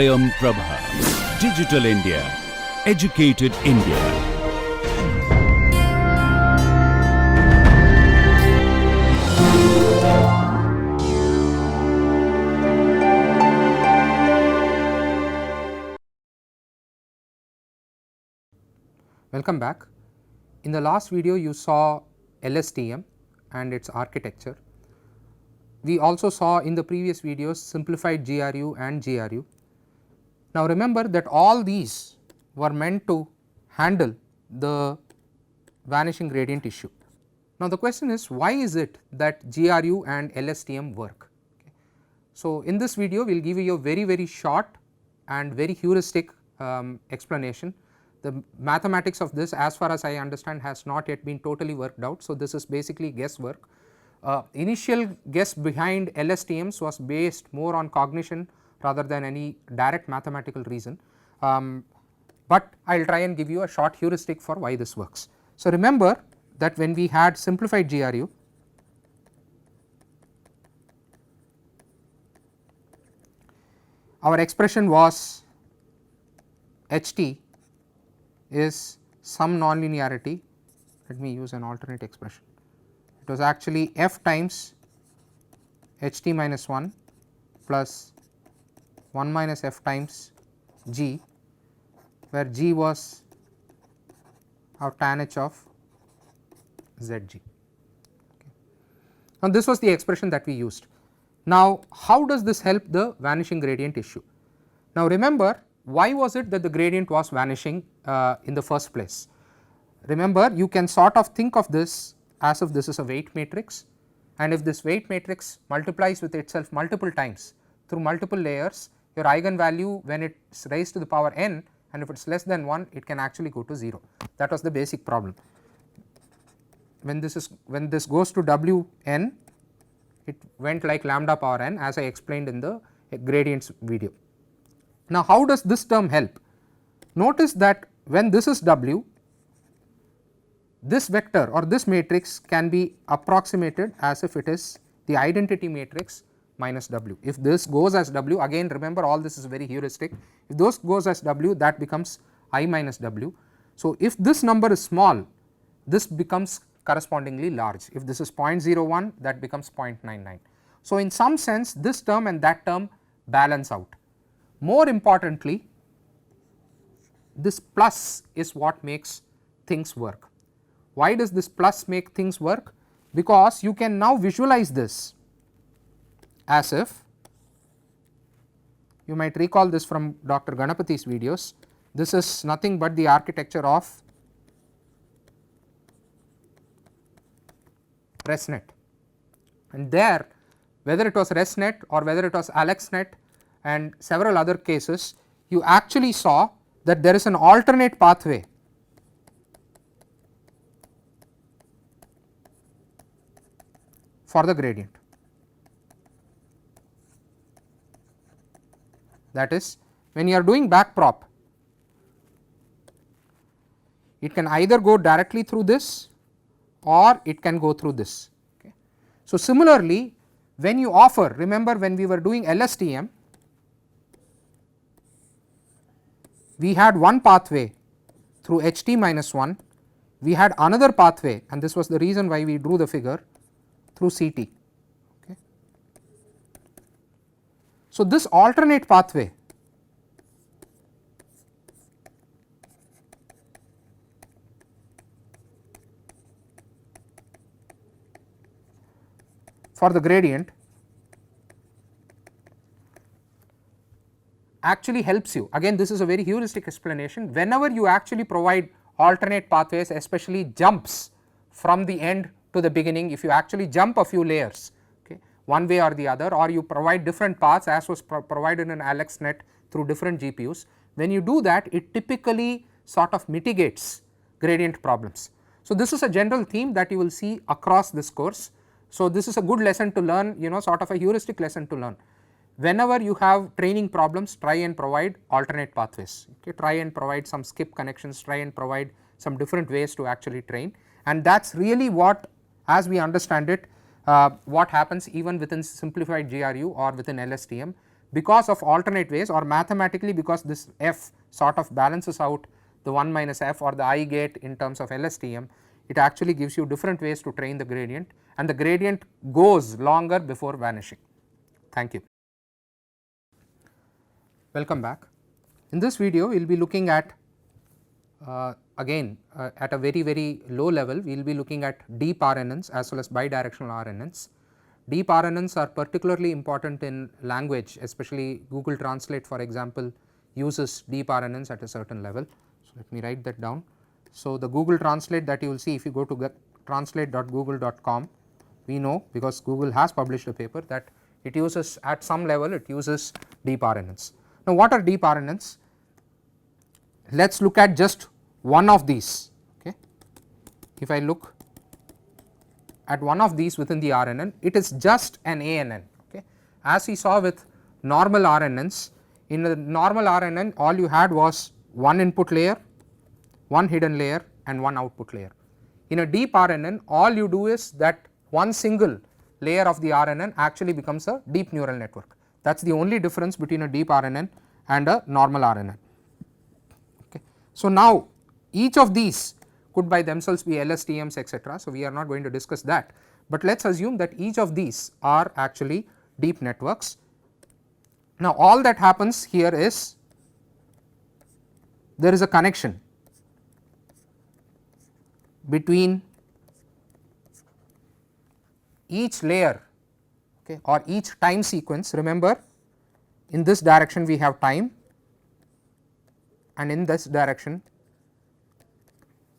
Swayam Prabha. Digital India. Educated India. Welcome back. In the last video you saw LSTM and its architecture. We also saw in the previous videos simplified GRU and GRU. Now remember that all these were meant to handle the vanishing gradient issue. Now the question is, why is it that GRU and LSTM work? Okay. So in this video we will give you a very short and very heuristic explanation. The mathematics of this, as far as I understand, has not yet been totally worked out. So this is basically guesswork. Initial guess behind LSTMs was based more on cognition rather than any direct mathematical reason, but I will try and give you a short heuristic for why this works. So remember that when we had simplified GRU, our expression was HT is some nonlinearity. Let me use an alternate expression. It was actually f times HT minus 1 plus 1 minus f times g, where g was our tan h of zg. Okay. Now this was the expression that we used. Now how does this help the vanishing gradient issue? Now remember, why was it that the gradient was vanishing in the first place? Remember, you can sort of think of this as if this is a weight matrix, and if this weight matrix multiplies with itself multiple times through multiple layers, your eigenvalue when it is raised to the power n, and if it is less than 1, it can actually go to 0. That was the basic problem. When this goes to W n, it went like lambda power n, as I explained in the gradients video. Now how does this term help? Notice that when this is W, this vector or this matrix can be approximated as if it is the identity matrix minus W. If this goes as W, again remember all this is very heuristic, if this goes as W, that becomes I minus W. So if this number is small, this becomes correspondingly large. If this is 0.01, that becomes 0.99. So in some sense this term and that term balance out. More importantly, this plus is what makes things work. Why does this plus make things work? Because you can now visualize this as if, you might recall this from Dr. Ganapathi's videos, this is nothing but the architecture of ResNet, and there whether it was ResNet or whether it was AlexNet and several other cases, you actually saw that there is an alternate pathway for the gradient. That is, when you are doing backprop, it can either go directly through this or it can go through this. Okay. So similarly, when you offer, remember when we were doing LSTM, we had one pathway through HT minus 1, we had another pathway, and this was the reason why we drew the figure, through CT. Okay. So this alternate pathway for the gradient actually helps you. Again, this is a very heuristic explanation. Whenever you actually provide alternate pathways, especially jumps from the end to the beginning, if you actually jump a few layers, okay, one way or the other, or you provide different paths as was provided in AlexNet through different GPUs, when you do that, it typically sort of mitigates gradient problems. So this is a general theme that you will see across this course. So this is a good lesson to learn, sort of a heuristic lesson to learn. Whenever you have training problems, try and provide alternate pathways, okay, try and provide some skip connections, try and provide some different ways to actually train, and that is really what, as we understand it, what happens even within simplified GRU or within LSTM. because of alternate ways, or mathematically because this f sort of balances out the 1 minus f or the I gate in terms of LSTM, it actually gives you different ways to train the gradient, and the gradient goes longer before vanishing. Thank you. Welcome back. In this video we will be looking at again at a very low level, we will be looking at deep RNNs as well as bidirectional RNNs. Deep RNNs are particularly important in language, especially Google Translate, for example, uses deep RNNs at a certain level. So, let me write that down. So, the Google Translate that you will see if you go to translate.google.com, we know because Google has published a paper that it uses at some level, it uses deep RNNs. Now, what are deep RNNs? Let us look at just one of these. Okay. If I look at one of these within the RNN, it is just an ANN. Okay. As we saw with normal RNNs, in the normal RNN all you had was one input layer, one hidden layer and one output layer. In a deep RNN, all you do is that one single layer of the RNN actually becomes a deep neural network. That is the only difference between a deep RNN and a normal RNN. Okay. So, now each of these could by themselves be LSTMs, etc. So, we are not going to discuss that, but let us assume that each of these are actually deep networks. Now, all that happens here is there is a connection between each layer, okay, or each time sequence. Remember, in this direction we have time and in this direction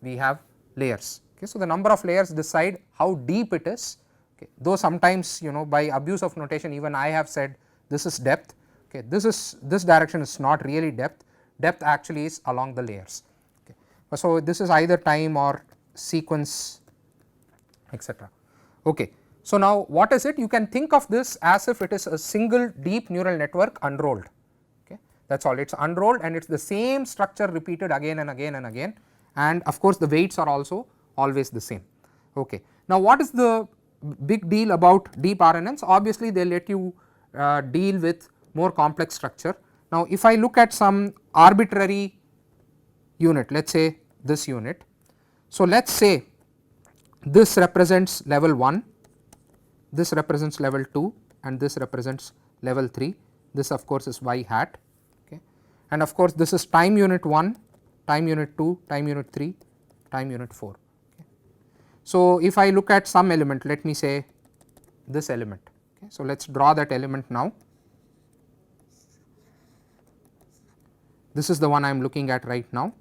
we have layers. Okay. So, the number of layers decide how deep it is, okay. Though sometimes by abuse of notation even I have said this is depth, okay. This direction is not really depth, depth actually is along the layers. Okay. So, this is either time or sequence, etc. Okay. So, now what is it? You can think of this as if it is a single deep neural network unrolled, okay. That is all, it is unrolled and it is the same structure repeated again and again and again, and of course, the weights are also always the same. Okay. Now, what is the big deal about deep RNNs? Obviously, they let you deal with more complex structure. Now, if I look at some arbitrary unit, let us say this unit. So, let us say this represents level 1, this represents level 2 and this represents level 3, this of course is y hat, okay. And of course, this is time unit 1, time unit 2, time unit 3, time unit 4. Okay. So, if I look at some element, let me say this element. Okay. So, let us draw that element now. This is the one I am looking at right now.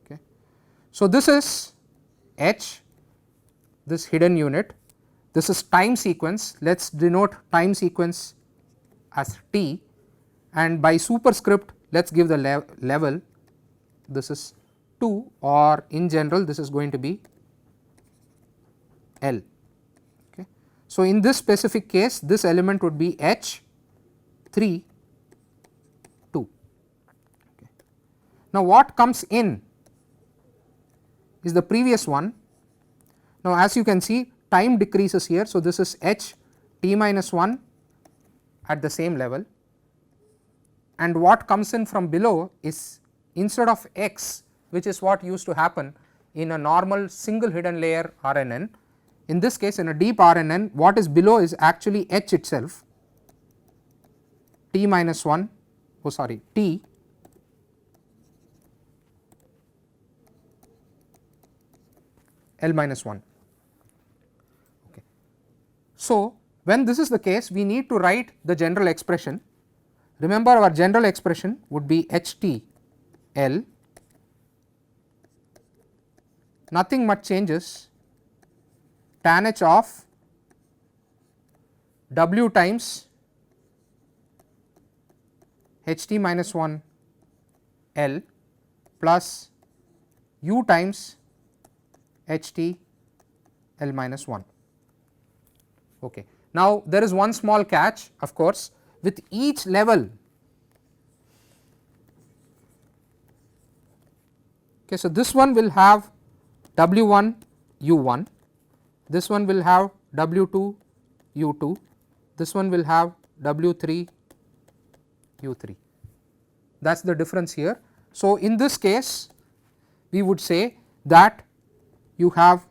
Okay. So, this is H, this hidden unit, this is time sequence. Let us denote time sequence as T, and by superscript let us give the level, this is 2, or in general this is going to be L. Okay. So, in this specific case this element would be H 3 2. Okay. Now, what comes in is the previous one. Now, as you can see, time decreases here. So, this is H t minus 1 at the same level, and what comes in from below is instead of x, which is what used to happen in a normal single hidden layer RNN, in this case in a deep RNN what is below is actually H itself, t minus 1, oh sorry, t L minus 1. Okay. So, when this is the case, we need to write the general expression. Remember, our general expression would be H t L, nothing much changes, tan h of W times H t minus 1 L plus U times H t L minus 1. Okay. Now, there is one small catch, of course, with each level. Okay, so, this one will have W 1 U 1, this one will have W 2 U 2, this one will have W 3 U3, that is the difference here. So, in this case we would say that you have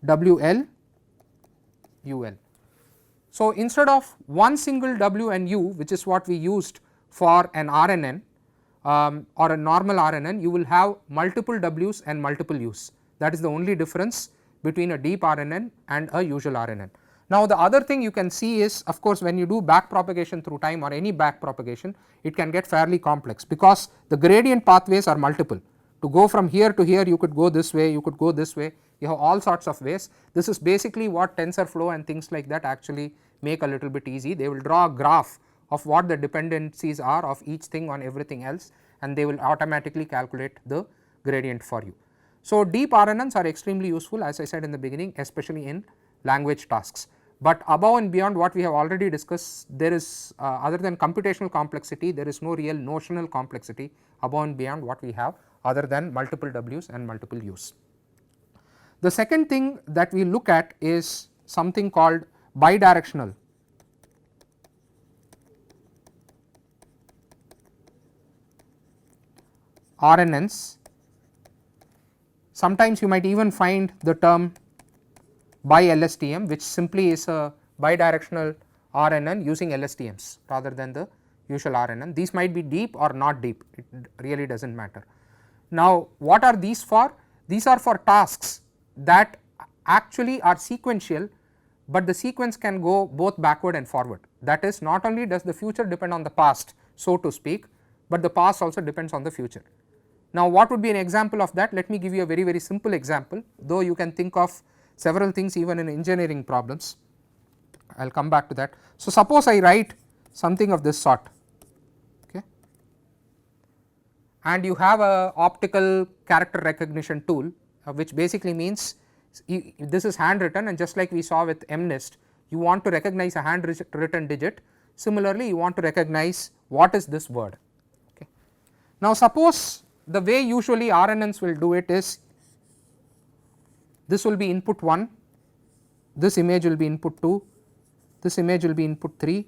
WL UL. So, instead of one single W and U, which is what we used for an RNN or a normal RNN, you will have multiple Ws and multiple Us. That is the only difference between a deep RNN and a usual RNN. Now, the other thing you can see is, of course, when you do back propagation through time or any back propagation, it can get fairly complex, because the gradient pathways are multiple. To go from here to here, you could go this way, you could go this way, you have all sorts of ways. This is basically what TensorFlow and things like that actually make a little bit easy. They will draw a graph of what the dependencies are of each thing on everything else, and they will automatically calculate the gradient for you. So, deep RNNs are extremely useful, as I said in the beginning, especially in language tasks. But above and beyond what we have already discussed, there is other than computational complexity, there is no real notional complexity above and beyond what we have, other than multiple Ws and multiple Us. The second thing that we look at is something called bidirectional RNNs. Sometimes you might even find the term by LSTM, which simply is a bidirectional RNN using LSTMs rather than the usual RNN. These might be deep or not deep, it really does not matter. Now, what are these for? These are for tasks that actually are sequential, but the sequence can go both backward and forward. That is, not only does the future depend on the past, so to speak, but the past also depends on the future. Now, what would be an example of that? Let me give you a very, very simple example, though you can think of several things even in engineering problems. I will come back to that. So, suppose I write something of this sort, okay, and you have a optical character recognition tool, which basically means this is handwritten, and just like we saw with MNIST, you want to recognize a handwritten digit. Similarly, you want to recognize what is this word. Okay. Now, suppose the way usually RNNs will do it is, this will be input 1, this image will be input 2, this image will be input 3,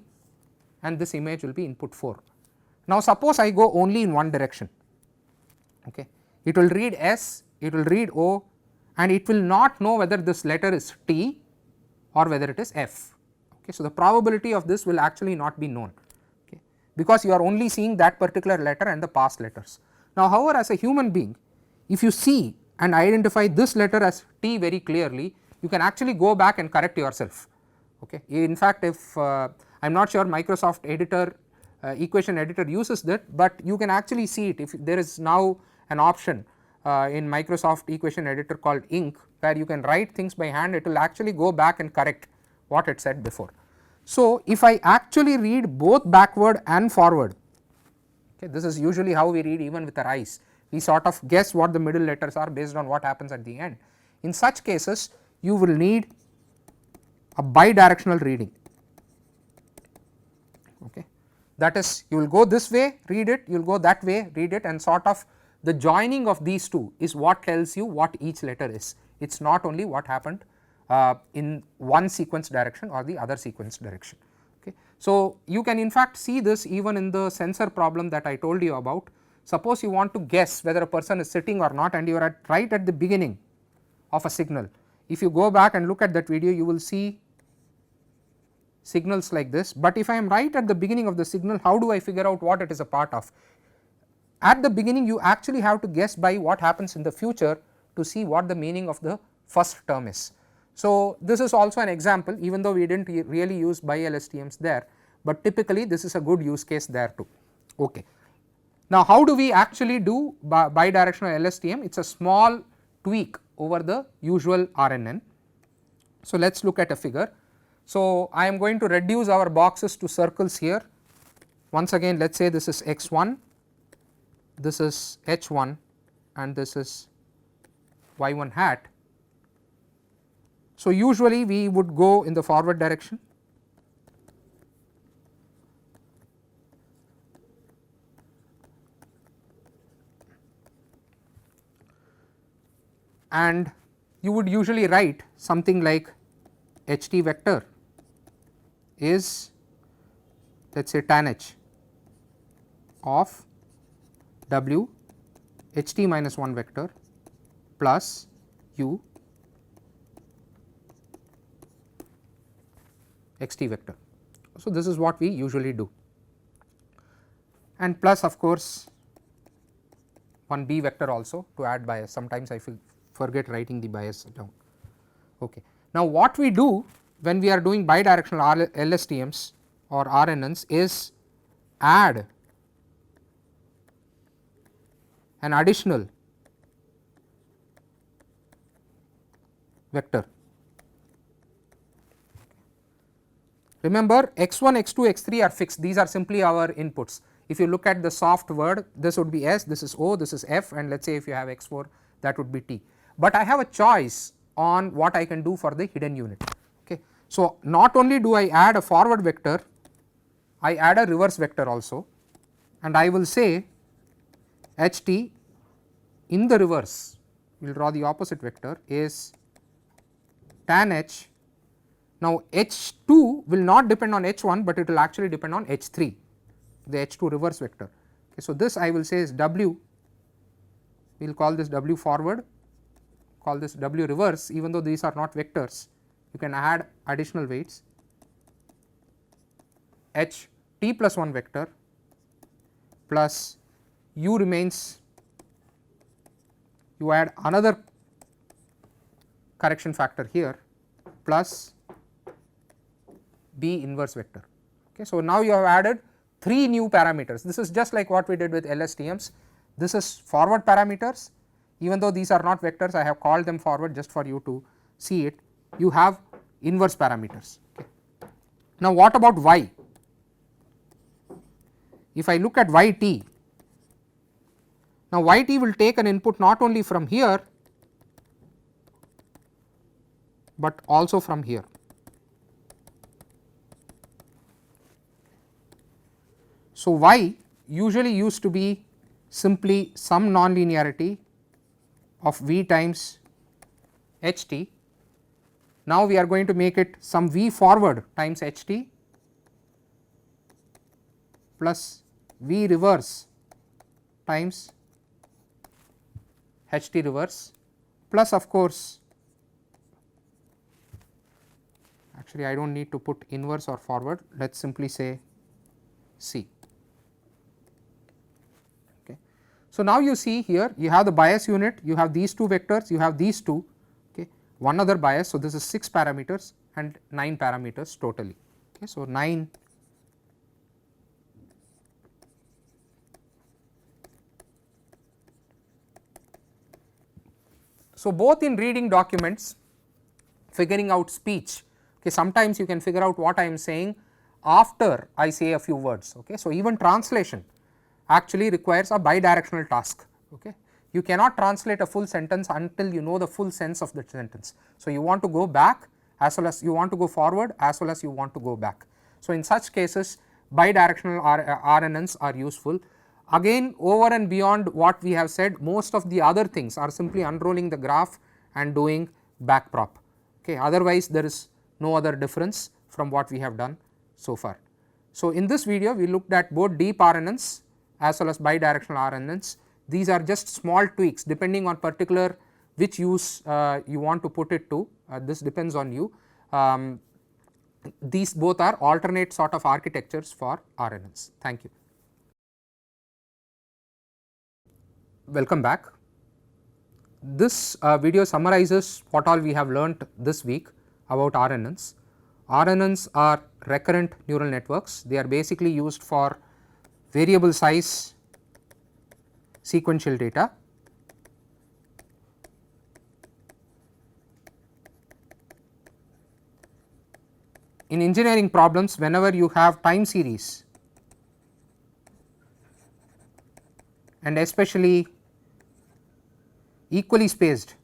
and this image will be input 4. Now, suppose I go only in one direction, okay. It will read S, it will read O, and it will not know whether this letter is T or whether it is F. Okay. So, the probability of this will actually not be known, okay, because you are only seeing that particular letter and the past letters. Now, however, as a human being, if you see and identify this letter as T very clearly, you can actually go back and correct yourself. Okay. In fact, if I am not sure Microsoft editor equation editor uses that, but you can actually see it. If there is now an option in Microsoft equation editor called ink, where you can write things by hand, it will actually go back and correct what it said before. So, if I actually read both backward and forward, okay, this is usually how we read even with our eyes. We sort of guess what the middle letters are based on what happens at the end. In such cases, you will need a bidirectional reading. Okay. That is, you will go this way, read it, you will go that way, read it, and sort of the joining of these two is what tells you what each letter is. It is not only what happened in one sequence direction or the other sequence direction. Okay. So, you can in fact see this even in the sensor problem that I told you about. Suppose you want to guess whether a person is sitting or not, and you are right at the beginning of a signal. If you go back and look at that video, you will see signals like this, but if I am right at the beginning of the signal, how do I figure out what it is a part of? At the beginning, you actually have to guess by what happens in the future to see what the meaning of the first term is. So, this is also an example, even though we did not really use bi LSTMs there, but typically this is a good use case there too. Okay. Now, how do we actually do bidirectional LSTM? It is a small tweak over the usual RNN. So, let us look at a figure. So, I am going to reduce our boxes to circles here. Once again, let us say this is x1, this is h1, and this is y1 hat. So, usually we would go in the forward direction, and you would usually write something like ht vector is, let us say, tan h, of W h t minus 1 vector plus u x t vector. So, this is what we usually do, and plus of course one b vector also to add bias. Sometimes I forget writing the bias down. Okay. Now, what we do when we are doing bidirectional LSTMs or RNNs is add an additional vector. Remember, x1, x2, x3 are fixed, these are simply our inputs. If you look at the soft word, this would be S, this is O, this is F, and let us say if you have x4, that would be T. But I have a choice on what I can do for the hidden unit. Okay. So, not only do I add a forward vector, I add a reverse vector also, and I will say h t in the reverse, we will draw the opposite vector, is tan h. Now, h 2 will not depend on h 1, but it will actually depend on h 3, the h 2 reverse vector. Okay, so, this I will say is W, we will call this W forward, call this W reverse, even though these are not vectors, you can add additional weights, h t plus 1 vector plus u remains, you add another correction factor here plus B inverse vector. Okay. So, now you have added 3 new parameters. This is just like what we did with LSTMs. This is forward parameters, even though these are not vectors, I have called them forward just for you to see it. You have inverse parameters. Okay. Now, what about y? If I look at yt, now yt will take an input not only from here, but also from here. So, y usually used to be simply some nonlinearity of v times h t. Now, we are going to make it some v forward times h t plus v reverse times h t reverse plus of course, actually I do not need to put inverse or forward, let us simply say C. Okay. So, now you see here you have the bias unit, you have these 2 vectors, you have these 2, okay, one other bias. So, this is 6 parameters and 9 parameters totally. Okay. So, 9 So, both in reading documents, figuring out speech, okay, sometimes you can figure out what I am saying after I say a few words. Okay. So, even translation actually requires a bidirectional task. Okay. You cannot translate a full sentence until you know the full sense of the sentence. So, you want to go back as well as you want to go forward as well as you want to go back. So, in such cases bidirectional RNNs are useful. Again, over and beyond what we have said, most of the other things are simply unrolling the graph and doing back prop. Okay. Otherwise, there is no other difference from what we have done so far. So, in this video we looked at both deep RNNs as well as bidirectional RNNs. These are just small tweaks depending on particular which use you want to put it to, this depends on you. These both are alternate sort of architectures for RNNs. Thank you. Welcome back. This video summarizes what all we have learnt this week about RNNs. RNNs are recurrent neural networks. They are basically used for variable size sequential data. In engineering problems, whenever you have time series and especially equally spaced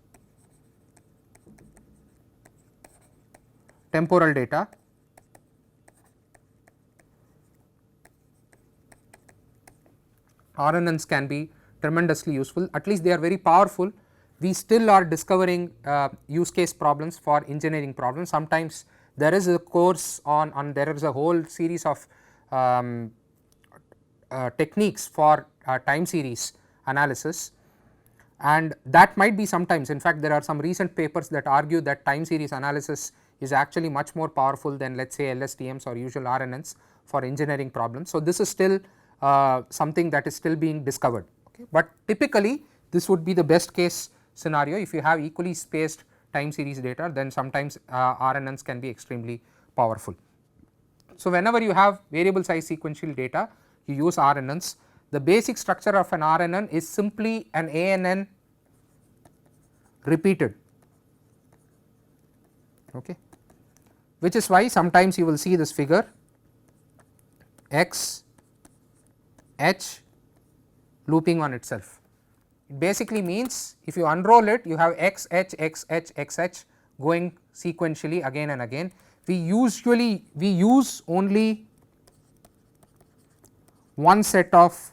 temporal data, RNNs can be tremendously useful, at least they are very powerful. We still are discovering use case problems for engineering problems. Sometimes there is a course on there is a whole series of techniques for time series analysis, and that might be sometimes, in fact there are some recent papers that argue that time series analysis is actually much more powerful than let us say LSTMs or usual RNNs for engineering problems. So, this is still something that is still being discovered, okay. But typically this would be the best case scenario. If you have equally spaced time series data, then sometimes RNNs can be extremely powerful. So, whenever you have variable size sequential data, you use RNNs. The basic structure of an RNN is simply an ANN repeated, okay, which is why sometimes you will see this figure X H looping on itself. It basically means if you unroll it, you have X H X H X H going sequentially again and again. We use only one set of,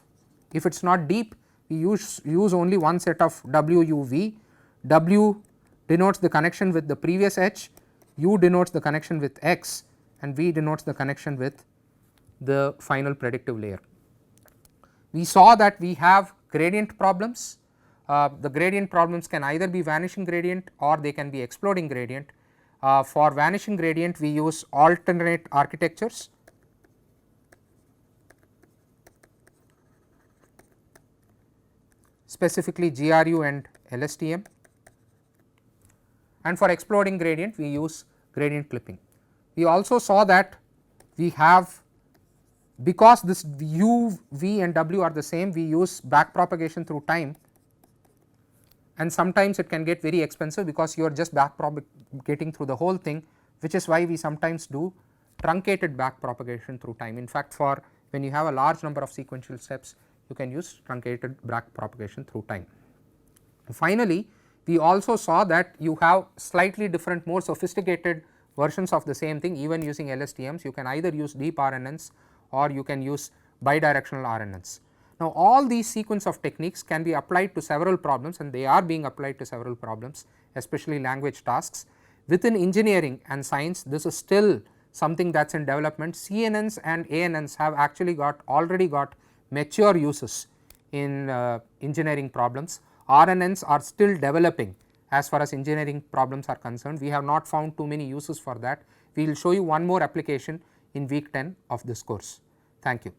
if it is not deep, we use only one set of W U V. W denotes the connection with the previous H, U denotes the connection with X, and V denotes the connection with the final predictive layer. We saw that we have gradient problems. The gradient problems can either be vanishing gradient or they can be exploding gradient. For vanishing gradient, we use alternate architectures, specifically GRU and LSTM, and for exploding gradient we use gradient clipping. We also saw that we have, because this U, V and W are the same, we use back propagation through time, and sometimes it can get very expensive because you are just back propagating through the whole thing, which is why we sometimes do truncated back propagation through time. In fact, for when you have a large number of sequential steps, you can use truncated back propagation through time. Finally, we also saw that you have slightly different, more sophisticated versions of the same thing. Even using LSTMs, you can either use deep RNNs or you can use bidirectional RNNs. Now, all these sequence of techniques can be applied to several problems, and they are being applied to several problems, especially language tasks. Within engineering and science, this is still something that is in development. CNNs and ANNs have actually already got mature uses in engineering problems. RNNs are still developing as far as engineering problems are concerned. We have not found too many uses for that. We will show you one more application in week 10 of this course. Thank you.